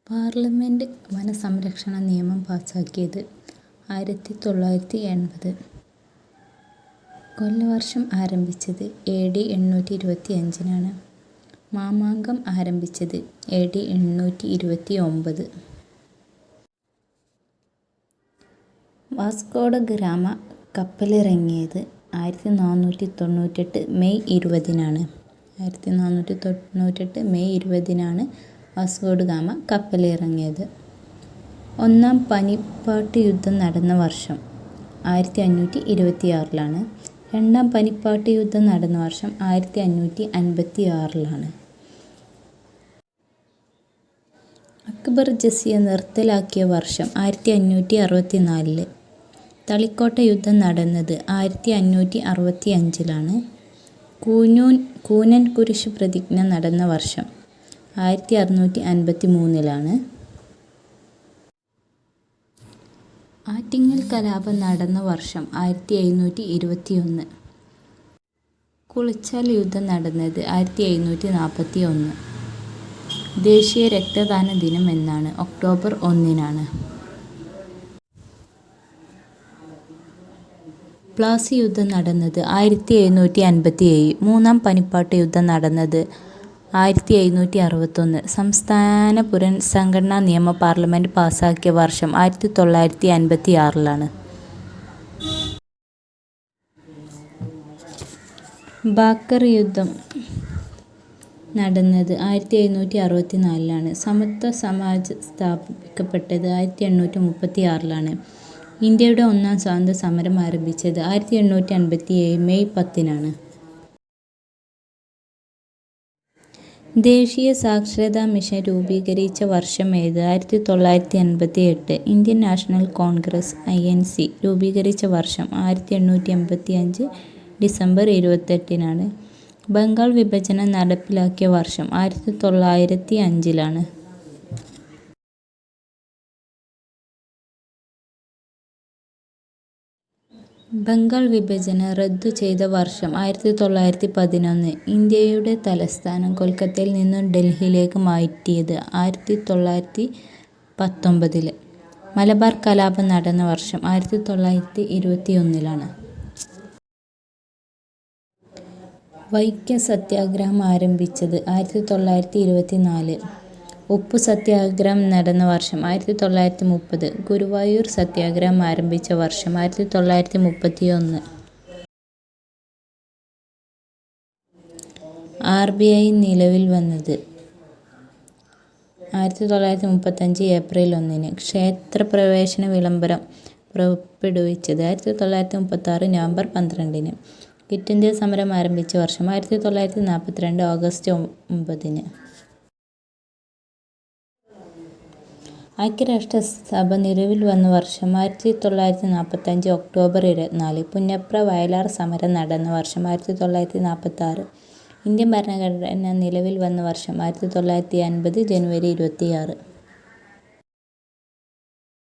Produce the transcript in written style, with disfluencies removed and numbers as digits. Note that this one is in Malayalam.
പാർലമെന്റ് വനസംരക്ഷണ നിയമം പാസാക്കിയത് 1980. കൊല്ലവർഷം ആരംഭിച്ചത് AD 825 മാമാങ്കം ആരംഭിച്ചത് AD 829. വാസ്കോഡ ഗാമ കപ്പലിറങ്ങിയത് 1498 മെയ് 20. 1498 മെയ് 20 വാസ്കോഡ ഗാമ കപ്പലിറങ്ങിയത്. ഒന്നാം പനിപ്പാട്ട് യുദ്ധം നടന്ന വർഷം 1526. രണ്ടാം പനിപ്പാട്ട് യുദ്ധം നടന്ന വർഷം 1556. അക്ബർ ജസിയ നിർത്തലാക്കിയ വർഷം 1564. തളിക്കോട്ട യുദ്ധം നടന്നത് 1565. കൂനൻ കുരിശ് പ്രതിജ്ഞ നടന്ന വർഷം 1653. ആറ്റിങ്ങൽ കലാപം നടന്ന വർഷം 1721. കുളിച്ചാൽ യുദ്ധം നടന്നത് 1741. ദേശീയ രക്തദാന ദിനം എന്നാണ്? ഒക്ടോബർ 1. പ്ലാസി യുദ്ധം നടന്നത് 1757. മൂന്നാം പനിപ്പാട്ട് യുദ്ധം നടന്നത് 1761. സംസ്ഥാന പുനഃസംഘടനാ നിയമം പാർലമെന്റ് പാസാക്കിയ വർഷം 1956. ബാക്കർ യുദ്ധം നടന്നത് 1764. സമത്വ സമാജ് സ്ഥാപിക്കപ്പെട്ടത് 1836. ഇന്ത്യയുടെ ഒന്നാം സ്വാതന്ത്ര്യ സമരം ആരംഭിച്ചത് 1857 മെയ് 10. ദേശീയ സാക്ഷരതാ മിഷൻ രൂപീകരിച്ച വർഷം ഏത്? 1958. ഇന്ത്യൻ നാഷണൽ കോൺഗ്രസ് INC രൂപീകരിച്ച വർഷം 1885 ഡിസംബർ 28. ബംഗാൾ വിഭജനം നടപ്പിലാക്കിയ വർഷം 1905. ബംഗാൾ വിഭജനം റദ്ദു ചെയ്ത വർഷം 1911. ഇന്ത്യയുടെ തലസ്ഥാനം കൊൽക്കത്തയിൽ നിന്നും ഡൽഹിയിലേക്ക് മാറ്റിയത് 1919. മലബാർ കലാപം നടന്ന വർഷം 1921. വൈക്കം സത്യാഗ്രഹം ആരംഭിച്ചത് 1924. ഉപ്പു സത്യാഗ്രഹം നടന്ന വർഷം 1930. ഗുരുവായൂർ സത്യാഗ്രഹം ആരംഭിച്ച വർഷം 1931. RBI നിലവിൽ വന്നത് 1935 ഏപ്രിൽ 1. ക്ഷേത്രപ്രവേശന വിളംബരം പുറപ്പെടുവിച്ചത് 1936 നവംബർ 12. ക്വിറ്റ് ഇന്ത്യ സമരം ആരംഭിച്ച വർഷം 1942 ഓഗസ്റ്റ് 9. ഐക്യരാഷ്ട്രസഭ നിലവിൽ വന്ന വർഷം 1945 ഒക്ടോബർ 24. പുന്നപ്ര വയലാർ സമരം നടന്ന വർഷം 1946. ഇന്ത്യൻ ഭരണഘടന നിലവിൽ വന്ന വർഷം 1950 ജനുവരി 26.